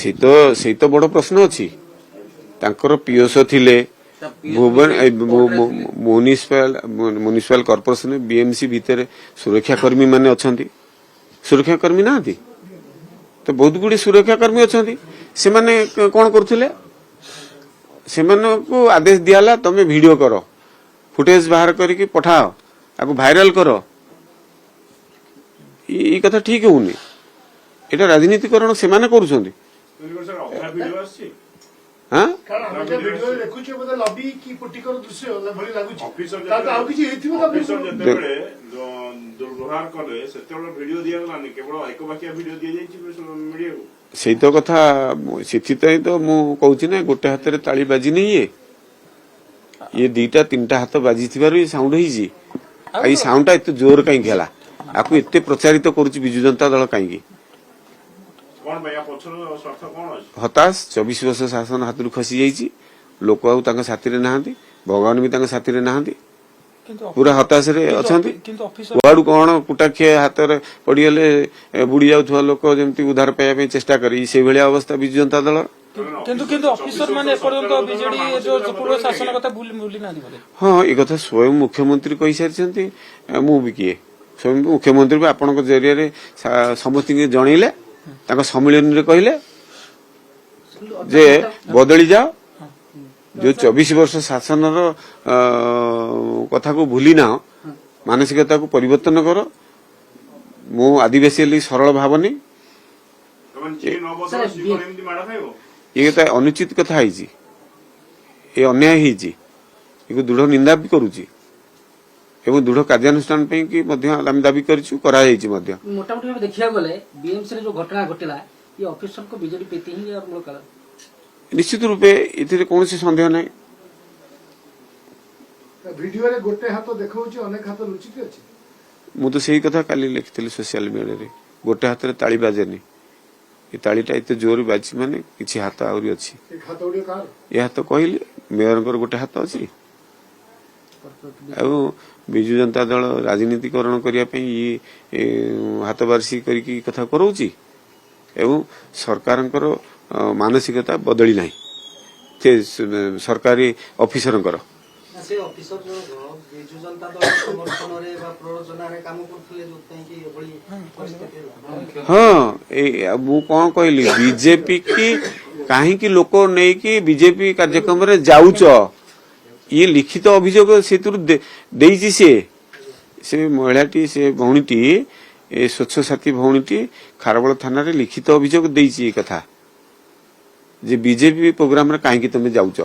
ସେଇ ତ ବଡ ପ୍ରଶ୍ନ ଅଛି। ତାଙ୍କର ପିଓସ ଥିଲେ भुवन म्युनिसिपल कॉर्पोरेशन बीएमसी भितर सुरक्षाकर्मी माने अछंती सुरक्षाकर्मी ना तो बहुत गुड़ी सुरक्षाकर्मी अछंती से माने कौन करथुले से माने को आदेश दियाला तमे वीडियो करो फुटेज बाहर करके पठाओ आको वायरल करो ई कथा ठीक होउनी एटा राजनीतिकरण से माने करूछंती हां से तो कथा से तो मु कहूची ना गोटे हाथ रे ताली बाजी नहीं ये दीटा तीनटा हाथ बाजी थिबार साउंड होईजी आई साउंड ता एते जोर काई गेला आकु एते प्रचारित करूची बिजु जनता दल काई हताश 24 वर्ष शासन हाथ खसी जाइए लोक आउ साथी नहांती भगवान भी साथी नहांती पूरा हताश रे अछंती वाडू कोन कुटाखिया हाथ रे पड़ीगले बुड़ी जाउथवा लोक जेमती उद्धार पाया पे चेष्टा करी से भलिया अवस्था बिजु जनता दल किंतु ऑफिसर माने पर्यंत बीजेडी जो पूर्व शासन कथा भूली ना बोले हां ए कथा स्वयं मुख्यमंत्री कहि सारिसंती मु भी किए स्वयं मुख्यमंत्री भी आपन को जरिया रे समस्त के जणैले ताको सम्मेलन रे कहिले जे बदली जाओ जो 24 वर्ष शासन कथा को भूली ना मानसिकता को परिवर्तन करो मु आदिवासी सरल भावनी ये अनुचित कथा है ये अन्याय है दृढ़ निंदा भी करुची एवं दृढ़ कार्यानुष्ठान की दाबी मोटामोटी देखा गले बीएमसी जो घटना घटिला ये ऑफिसर को बीजेडी पेती ही मूल कारण निश्चित रूपे इथिरे कौन सन्देह ना वीडियो रे गोटे हाथ देखाउची अनेक हाथ लुचिकी अछि मु तो सही कथा काली लिखिथिली सोशल मीडिया रे गोटे हाथ रे ताली बाजेनी ये तालीटा एते जोर बाजी माने किछि हाथ आउरी अछि हाथ उडी कार ये हाथ कहली मेयर गोटे हाथ अछि विजु जनता दल राजनीतिकरण करने हाथ बारसी करी कथा कराउची एवं सरकार मानसिकता बदली ना सरकारी ऑफिसर हाँ मु कौन कहली बीजेपी की कहीं लोक नहीं कि बीजेपी कार्यक्रम रे जाउच ये लिखित अभियोग से महिलाटी से भौणीटी स्वच्छ साथी भौणीटी खारबल थाना रे लिखित अभियोग देइछि कथा जे बीजेपी प्रोग्राम रे कहीं तुम जाउच